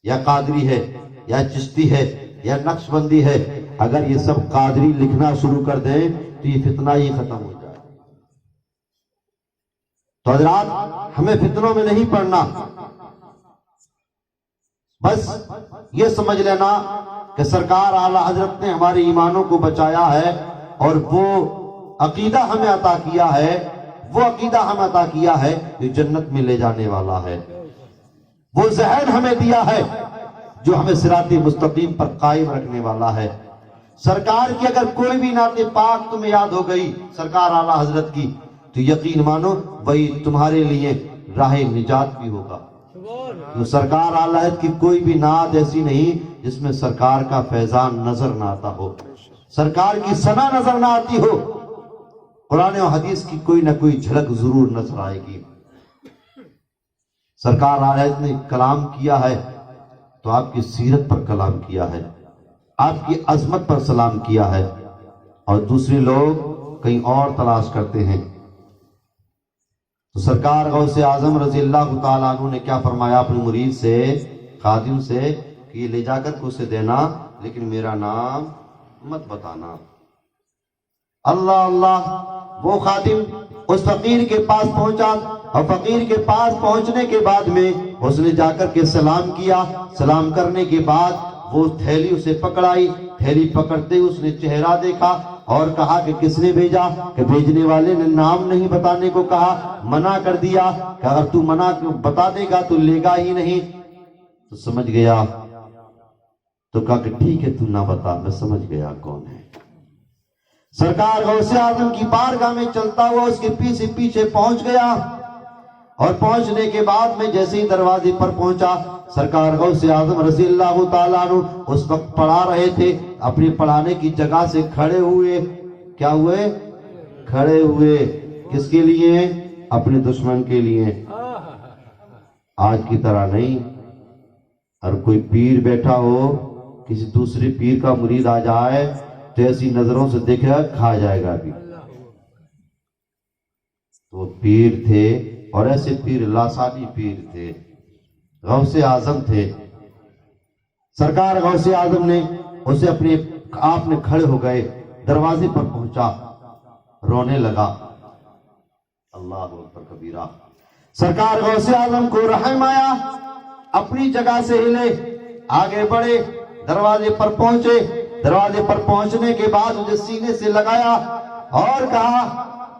یا قادری ہے یا چشتی ہے یا نقش بندی ہے، اگر یہ سب قادری لکھنا شروع کر دیں تو یہ فتنہ ہی ختم ہو جائے۔ تو حضرات، ہمیں فتنوں میں نہیں پڑنا، بس یہ سمجھ لینا کہ سرکار اعلیٰ حضرت نے ہمارے ایمانوں کو بچایا ہے اور وہ عقیدہ ہمیں عطا کیا ہے، وہ عقیدہ ہمیں عطا کیا ہے جو جنت میں لے جانے والا ہے، وہ ذہن ہمیں دیا ہے جو ہمیں صراط مستقیم پر قائم رکھنے والا ہے۔ سرکار کی اگر کوئی بھی نعت پاک تمہیں یاد ہو گئی سرکار اعلیٰ حضرت کی، تو یقین مانو وہی تمہارے لیے راہ نجات بھی ہوگا۔ تو سرکار اعلیٰ حضرت کی کوئی بھی نعت ایسی نہیں جس میں سرکار کا فیضان نظر نہ آتا ہو، سرکار کی ثنا نظر نہ آتی ہو، قرآن و حدیث کی کوئی نہ کوئی جھلک ضرور نظر آئے گی۔ سرکار اعلیٰ حضرت نے کلام کیا ہے تو آپ کی سیرت پر کلام کیا ہے، آپ کی عظمت پر سلام کیا ہے، اور دوسرے لوگ کہیں اور تلاش کرتے ہیں۔ تو سرکار غوث اعظم رضی اللہ تعالیٰ عنہ نے کیا فرمایا اپنے مرید سے، خادم سے، کہ یہ لے جا کر کے اسے دینا لیکن میرا نام مت بتانا۔ اللہ اللہ، وہ خادم اس فقیر کے پاس پہنچا اور فقیر کے پاس پہنچنے کے بعد میں اس نے جا کر کے سلام کیا۔ سلام کرنے کے بعد وہ تھیلی اسے پکڑائی، تھیلی پکڑتے اس نے چہرہ دیکھا اور کہا کہ کس نے بھیجا؟ کہ بھیجنے والے نے نام نہیں بتانے کو کہا، منع کر دیا کہ اگر تو منع بتا دے گا تو لے گا ہی نہیں۔ تو سمجھ گیا، تو کہا کہ ٹھیک ہے تو نہ بتا، میں سمجھ گیا کون ہے۔ سرکار غوث اعظم کی بارگاہ میں چلتا ہوا اس کے پیچھے پیچھے پہنچ گیا، اور پہنچنے کے بعد میں جیسے ہی دروازے پر پہنچا، سرکار غوث اعظم رضی اللہ تعالیٰ عنہ اس وقت پڑھا رہے تھے، اپنی پڑھانے کی جگہ سے کھڑے ہوئے۔ کیا ہوئے؟ کھڑے ہوئے۔ کس کے لیے؟ اپنے دشمن کے لیے۔ آج کی طرح نہیں، اور کوئی پیر بیٹھا ہو، کسی دوسرے پیر کا مرید آ جائے تو ایسی نظروں سے دیکھے گا کھا جائے گا بھی۔ تو پیر تھے، اور ایسے پیر لاسانی پیر تھے، غوث اعظم تھے۔ سرکار غوث اعظم نے اسے اپنے آپ میں کھڑے ہو گئے، دروازے پر پہنچا، رونے لگا۔ اللہ اکبر کبیرہ۔ سرکار غوث اعظم کو رحم آیا، اپنی جگہ سے ہلے، آگے بڑھے، دروازے پر پہنچے۔ دروازے پر پہنچنے کے بعد اسے سینے سے لگایا اور کہا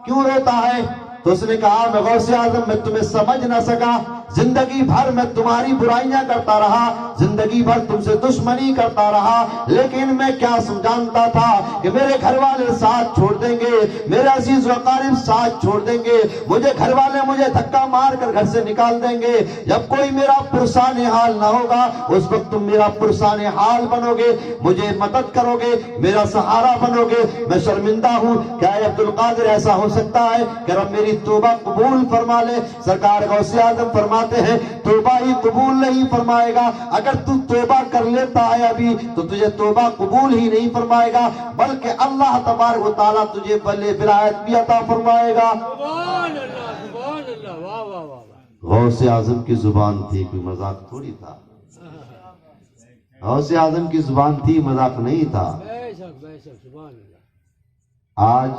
کیوں روتا ہے؟ تو اس نے کہا میں غوث اعظم میں تمہیں سمجھ نہ سکا، زندگی بھر میں تمہاری برائیاں کرتا رہا, زندگی بھر تم سے دشمنی کرتا رہا, لیکن میں کیا جانتا تھا کہ میرے گھر والے ساتھ چھوڑ دیں گے, میرے عزیز و اقارب ساتھ چھوڑ دیں گے, مجھے گھر والے مجھے دھکا مار کر گھر سے نکال دیں گے. جب کوئی میرا پرسان حال نہ ہوگا اس وقت تم میرا پرسان حال بنو گے, مجھے مدد کرو گے, میرا سہارا بنو گے. میں شرمندہ ہوں. کیا عبد القادر ایسا ہو سکتا ہے کہ رب میری توبہ قبول فرما لے؟ سرکار غوث اعظم فرماتے ہیں توبہ ہی قبول نہیں فرمائے گا. اگر تو توبہ کر لیتا ہے ابھی تو تجھے توبہ قبول ہی نہیں فرمائے گا, بلکہ اللہ تبارک و تعالیٰ تجھے ولایت بھی عطا فرمائے گا. سبحان اللہ, سبحان اللہ, واہ واہ واہ. غوث اعظم کی زبان تھی, کوئی مذاق تھوڑی تھا. غوث اعظم کی زبان تھی, مذاق نہیں تھا. بے شک بے شک, سبحان اللہ. آج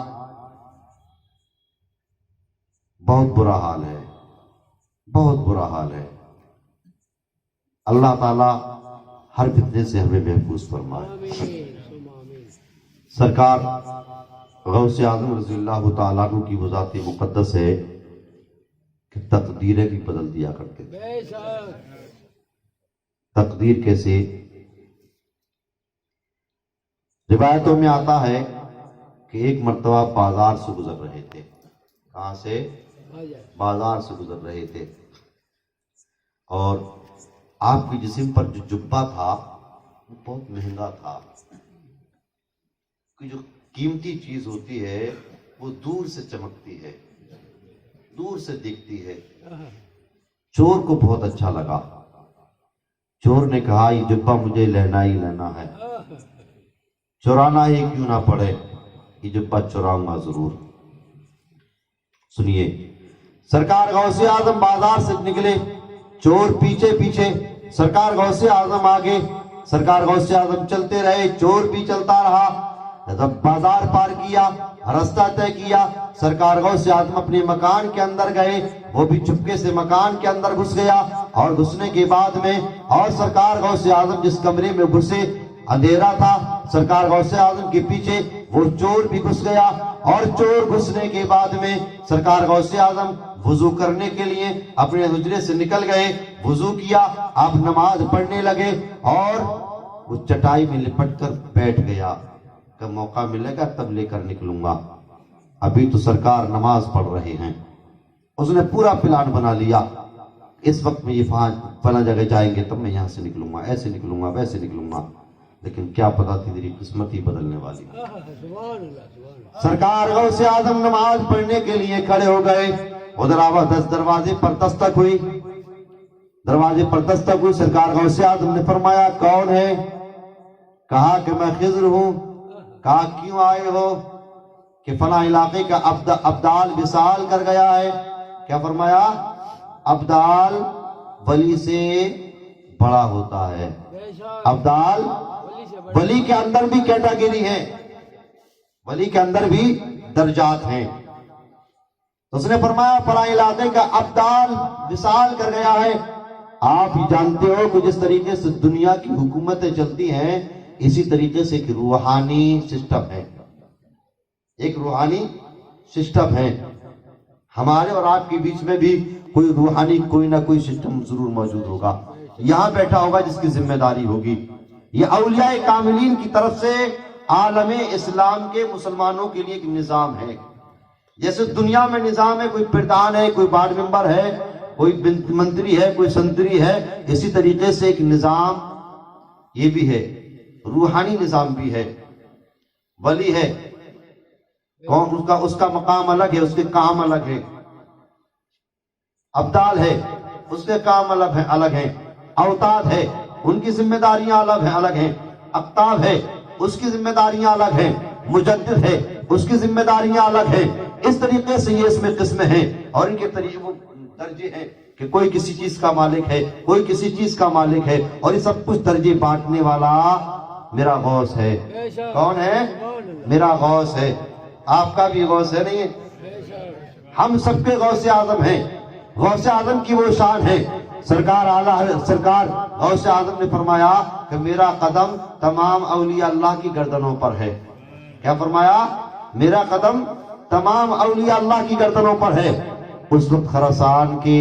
بہت برا حال ہے, بہت برا حال ہے. اللہ تعالی ہر فتنے سے ہمیں محفوظ فرمائے. آمین ثم آمین. سرکار غوث اعظم رضی اللہ تعالیٰ عنہ کی وہ ذات مقدس ہے کہ تقدیریں بھی بدل دیا کرتے تھے. بے شک. تقدیر کیسے؟ روایتوں میں آتا ہے کہ ایک مرتبہ بازار سے گزر رہے تھے. کہاں سے؟ بازار سے گزر رہے تھے, اور آپ کے جسم پر جو جبہ تھا وہ بہت مہنگا تھا. کہ جو قیمتی چیز ہوتی ہے وہ دور سے چمکتی ہے, دور سے دیکھتی ہے. چور کو بہت اچھا لگا. چور نے کہا یہ جبہ مجھے لینا ہی لینا ہے, چرانا ہی کیوں نہ پڑے, یہ جبہ چراؤں گا ضرور. سنیے, سرکار غوث اعظم بازار سے نکلے, چور پیچھے پیچھے, سرکار غوث اعظم آگے. سرکار غوث اعظم چلتے رہے, چور بھی چلتا رہا. جب بازار پار کیا, راستہ طے کیا, سرکار غوث اعظم اپنے مکان کے اندر گئے, وہ بھی چپکے سے مکان کے اندر گھس گیا. اور گھسنے کے بعد میں, اور سرکار غوث اعظم جس کمرے میں گھسے اندھیرا تھا, سرکار غوث اعظم کے پیچھے وہ چور بھی گھس گیا. اور چور گھسنے کے بعد میں سرکار غوث اعظم وضو کرنے کے لیے اپنے حجرے سے نکل گئے, وضو کیا, آپ نماز پڑھنے لگے, اور وہ چٹائی میں لپٹ کر بیٹھ گیا کہ موقع ملے گا تب لے کر نکلوں گا, ابھی تو سرکار نماز پڑھ رہے ہیں. اس نے پورا پلان بنا لیا, اس وقت میں یہ فلاں جگہ جائیں گے تب میں یہاں سے نکلوں گا, ایسے نکلوں گا, ویسے نکلوں گا. لیکن کیا پتا تھی تیری قسمت ہی بدلنے والی. سبحان اللہ, سبحان اللہ. سرکار غوث اعظم نماز پڑھنے کے لیے کھڑے ہو گئے. ادھر آواز دروازے پر دستک ہوئی, دروازے پر دستک ہوئی. سرکار غوث اعظم نے فرمایا کون ہے؟ کہا کہ میں خضر ہوں. کہا کیوں آئے ہو؟ کہ فلاں علاقے کا ابدال وصال کر گیا ہے. کیا فرمایا؟ ابدال ولی سے بڑا ہوتا ہے. بے شک. ابدال ولی کے اندر بھی کیٹاگری ہے, ولی کے اندر بھی درجات ہیں. اس نے فرمایا فلاں علاقے کا ابدال وصال کر گیا ہے. آپ ہی جانتے ہو کہ جس طریقے سے دنیا کی حکومتیں چلتی ہیں اسی طریقے سے ایک روحانی سسٹم ہے, ایک روحانی سسٹم ہے. ہمارے اور آپ کے بیچ میں بھی کوئی روحانی کوئی نہ کوئی سسٹم ضرور موجود ہوگا, یہاں بیٹھا ہوگا جس کی ذمہ داری ہوگی. یہ اولیاء کاملین کی طرف سے عالم اسلام کے مسلمانوں کے لیے ایک نظام ہے. جیسے دنیا میں نظام ہے, کوئی پردھان ہے, کوئی وارڈ ممبر ہے, کوئی منتری ہے, کوئی سنتری ہے, اسی طریقے سے ایک نظام یہ بھی ہے, روحانی نظام بھی ہے. ولی ہے کون, اس کا مقام الگ ہے, اس کے کام الگ ہے. ابدال ہے, اس کے کام الگ ہیں. اوتاد ہے, ان کی ذمہ داریاں الگ ہیں. اقطاب ہے, اس کی ذمہ داریاں الگ ہیں. مجدد ہے, اس کی ذمہ داریاں الگ ہیں. اس طریقے سے یہ اس میں قسمیں ہیں, اور ان کے درجے ہیں کہ کوئی کسی چیز کا مالک ہے, کوئی کسی چیز کا مالک ہے, اور یہ سب کچھ درجے بانٹنے والا میرا غوث ہے. کون ہے؟ میرا غوث ہے. آپ کا بھی غوث ہے نہیں ہے؟ ہم سب کے غوث اعظم ہیں. غوث اعظم کی وہ شان ہے. سرکار غوث اعظم نے فرمایا کہ میرا قدم تمام اولیاء اللہ کی گردنوں پر ہے. کیا فرمایا؟ میرا قدم تمام اولیاء اللہ کی گردنوں پر ہے. اس وقت خراسان کے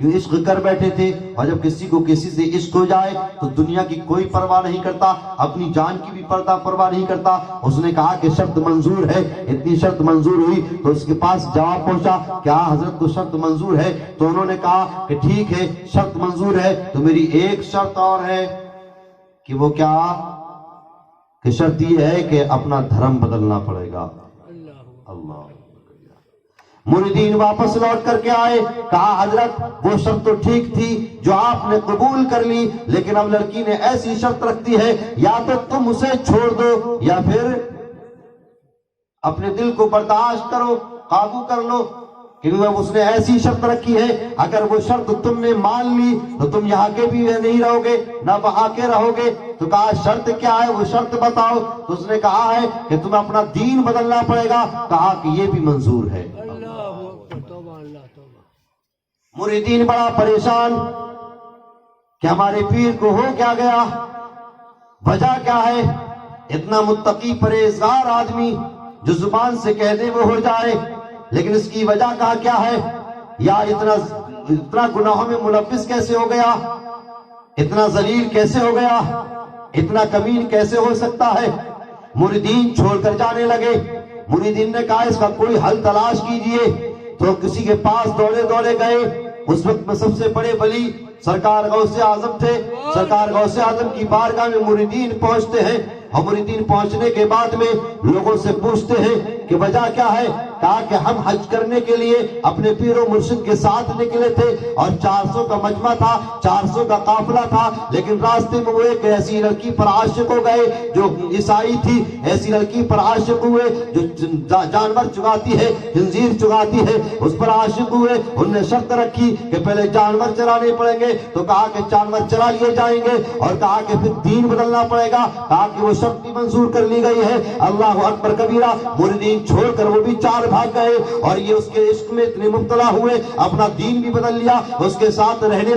کیوں عشق کر بیٹھے تھے، اور جب کسی کو کسی سے عشق ہو جائے تو دنیا کی کوئی پرواہ نہیں کرتا، اپنی جان کی بھی پرواہ نہیں کرتا۔ اس نے کہا کہ شرط منظور ہے، اتنی شرط منظور ہوئی تو اس کے پاس جواب پہنچا، کیا حضرت کو شرط منظور ہے؟ تو انہوں نے کہا کہ ٹھیک ہے شرط منظور ہے، تو میری ایک شرط اور ہے۔ کہ وہ کیا؟ کہ شرط یہ ہے کہ اپنا دھرم بدلنا پڑے گا۔ اللہ، مریدین واپس لوٹ کر کے آئے، کہا حضرت وہ شرط تو ٹھیک تھی جو آپ نے قبول کر لی، لیکن اب لڑکی نے ایسی شرط رکھ دی ہے، یا تو تم اسے چھوڑ دو یا پھر اپنے دل کو برداشت کرو، قابو کر لو۔ کیونکہ اس نے ایسی شرط رکھی ہے، اگر وہ شرط تم نے مان لی تو تم یہاں کے بھی نہیں رہو گے نہ وہاں کے رہو گے۔ تو کہا شرط کیا ہے؟ وہ شرط بتاؤ۔ تو اس نے کہا ہے کہ تمہیں اپنا دین بدلنا پڑے گا۔ کہا کہ یہ بھی منظور ہے۔ مریدین بڑا پریشان کہ ہمارے پیر کو ہو کیا گیا، وجہ کیا ہے؟ اتنا متقی پرہیزگار آدمی جو زبان سے کہہ دے وہ ہو جائے، لیکن اس کی وجہ کیا ہے؟ یا اتنا گناہوں میں ملوث کیسے ہو گیا؟ اتنا ذلیل کیسے ہو گیا؟ اتنا کمین کیسے ہو سکتا ہے؟ مریدین چھوڑ کر جانے لگے۔ مریدین نے کہا اس کا کوئی حل تلاش کیجئے۔ تو کسی کے پاس دوڑے گئے۔ اس وقت میں سب سے بڑے ولی سرکار غوث اعظم تھے۔ سرکار غوث اعظم کی بارگاہ میں مریدین پہنچتے ہیں، اور مریدین پہنچنے کے بعد میں لوگوں سے پوچھتے ہیں کہ وجہ کیا ہے؟ کہا کہ ہم حج کرنے کے لیے اپنے پیر و مرشد کے ساتھ نکلے تھے، اور 400 کا مجمع تھا، 400 کا قافلہ تھا، لیکن راستے میں وہ ایک ایسی لڑکی پر عاشق ہو گئے جو عیسائی تھی، ایسی لڑکی پر عاشق ہوئے جو جانور چگاتی ہے، خنزیر چگاتی ہے، اس پر عاشق ہوئے۔ انہوں نے شرط رکھی کہ پہلے جانور چرانے پڑیں گے، تو کہا کہ جانور چرا لیے جائیں گے، اور کہا کہ پھر دین بدلنا پڑے گا۔ کہا کہ وہ شرط بھی منظور کر لی گئی ہے۔ اللہ اکبر کبیرہ۔ مریدین چھوڑ کر وہ بھی چار بھاگ گئے، اور یہ اس کے عشق میں اتنے مبتلا ہوئے، اپنا دین بھی بدل لیا، اس کے ساتھ رہنے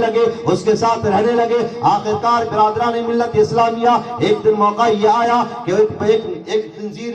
لگے۔ آخرکار برادران ملت اسلامیہ ایک دن موقع یہ آیا کہ ایک خنزیر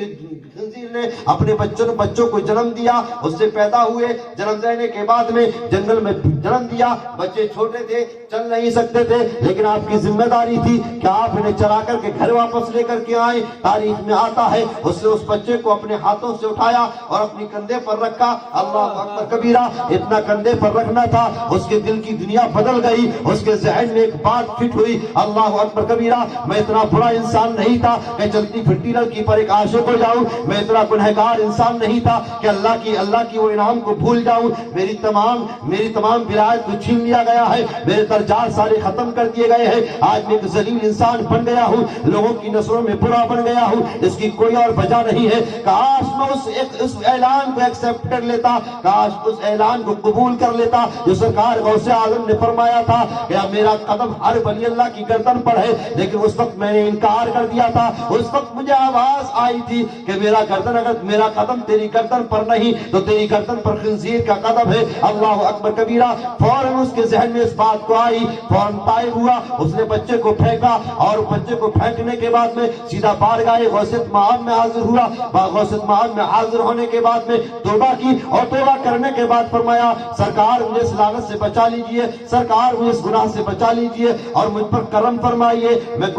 نے اپنے بچوں کو جنم دیا، اس سے پیدا ہوئے، جنم دینے کے بعد میں جنگل میں جنم دیا۔ بچے چھوٹے تھے، چل نہیں سکتے تھے، لیکن آپ کی ذمہ داری تھی کہ آپ انہیں چرا کر کے گھر واپس لے کر کے آئیں۔ تاریخ میں آتا ہے اس نے اس بچے کو اپنے ہاتھوں سے اٹھایا اور اپنی کندھے پر رکھا۔ اللہ اکبر کبیرہ۔ اتنا کندھے پر رکھنا تھا، اس کے دل کی دنیا بدل گئی، اس کے ذہن میں ایک بات فٹ ہوئی۔ اللہ اکبر کبیرہ۔ میں اتنا برا انسان نہیں تھا کہ چلتی پھرتی لڑکی پر ایک عاشق ہو جاؤں، میں اتنا گنہگار انسان نہیں تھا کہ اللہ کی وہ انعام کو بھول جاؤں۔ میری تمام ولایت کو چھین لیا گیا ہے، میرے درجات سارے ختم کر دیے گئے ہیں۔ آج میں ایک ذلیل انسان بن گیا ہوں، لوگوں کی نظروں میں برا بن گیا ہوں، اس کی کوئی اور وجہ نہیں ہے۔ کاش میں اس اعلان کو ایکسپٹ کر لیتا، کاش اس اعلان کو قبول کر لیتا جو سرکار غوث اعظم نے فرمایا تھا کہ میرا قدم ہر ولی اللہ کی گردن پر ہے، لیکن اس وقت میں نے انکار کر دیا تھا۔ اس وقت مجھے آواز آئی تھی کہ اگر میرا قدم تیری گردن پر نہیں تو تیری گردن پر خنزیر کا قدم ہے۔ اللہ اکبر کبیرہ۔ فوراً اس کے ذہن میں اس بات کو آئی، فوراً طائب ہوا، اس نے بچے کو پھینکا، اور بچے کو پھینکنے کے بعد میں سیدھا بارگاہ غوث معاد میں حاضر ہوا۔ غوث معاد میں حاضر ہونے کے بعد میں توبہ کی، اور توبہ کرنے کے بعد فرمایا سرکار مجھے اس لعنت سے بچا لیجئے، سرکار مجھے اس گناہ سے بچا لیجئے، اور مجھ پر کرم فرمائیے۔ میں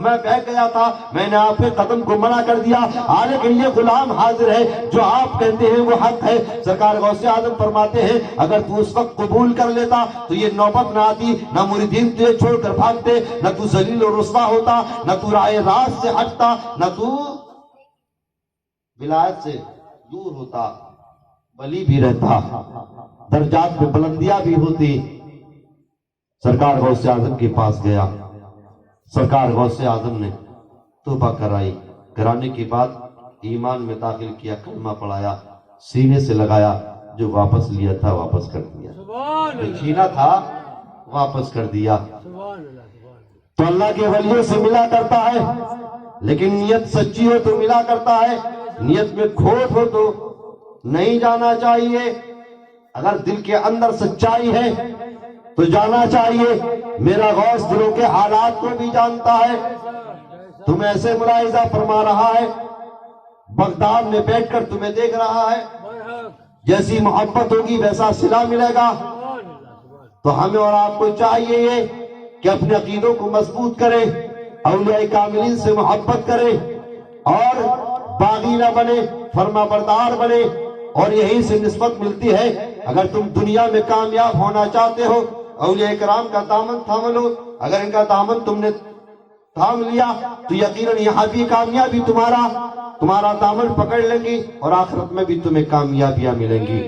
بہ گیا تھا، میں نے آپ کے قدم کو منع کر دیا، لیکن یہ غلام حاضر ہے، جو آپ کہتے ہیں وہ حق ہے۔ سرکار غوث اعظم فرماتے ہیں اگر تو اس وقت قبول کر لیتا تو یہ نوبت نہ آتی، نہ مریدین تجھے چھوڑ کر بھاگتے، نہ تو ذلیل و رسوا ہوتا، نہ تو رائے راست سے ہٹتا، نہ تو ولایت سے دور ہوتا، ولی بھی رہتا، درجات میں بلندیاں بھی ہوتی۔ سرکار غوث اعظم کے پاس گیا، سرکار غوث اعظم نے توبہ کرانے کے بعد ایمان میں داخل کیا، کلمہ پڑھایا، سینے سے لگایا، جو واپس لیا تھا واپس کر دیا، جو چھینا تھا واپس کر دیا۔ تو اللہ کے ولیوں سے ملا کرتا ہے، لیکن نیت سچی ہو تو ملا کرتا ہے، نیت میں کھوٹ ہو تو نہیں جانا چاہیے۔ اگر دل کے اندر سچائی ہے تو جانا چاہیے۔ میرا غوث دلوں کے حالات کو بھی جانتا ہے۔ تم ایسے ملاحظہ فرما رہا ہے، بغداد میں بیٹھ کر تمہیں دیکھ رہا ہے، جیسی محبت ہوگی ویسا صلہ ملے گا۔ تو ہمیں اور آپ کو چاہیے یہ کہ اپنے عقیدوں کو مضبوط کریں، اولیاء کاملین سے محبت کریں اور باغی نہ بنے، فرما بردار بنے، اور یہیں سے نسبت ملتی ہے۔ اگر تم دنیا میں کامیاب ہونا چاہتے ہو، اولیاء کرام کا دامن تھام لو، اگر ان کا دامن تم نے تھام لیا تو یقیناً یہاں بھی کامیابی تمہارا دامن پکڑ لیں گی، اور آخرت میں بھی تمہیں کامیابیاں ملیں گی۔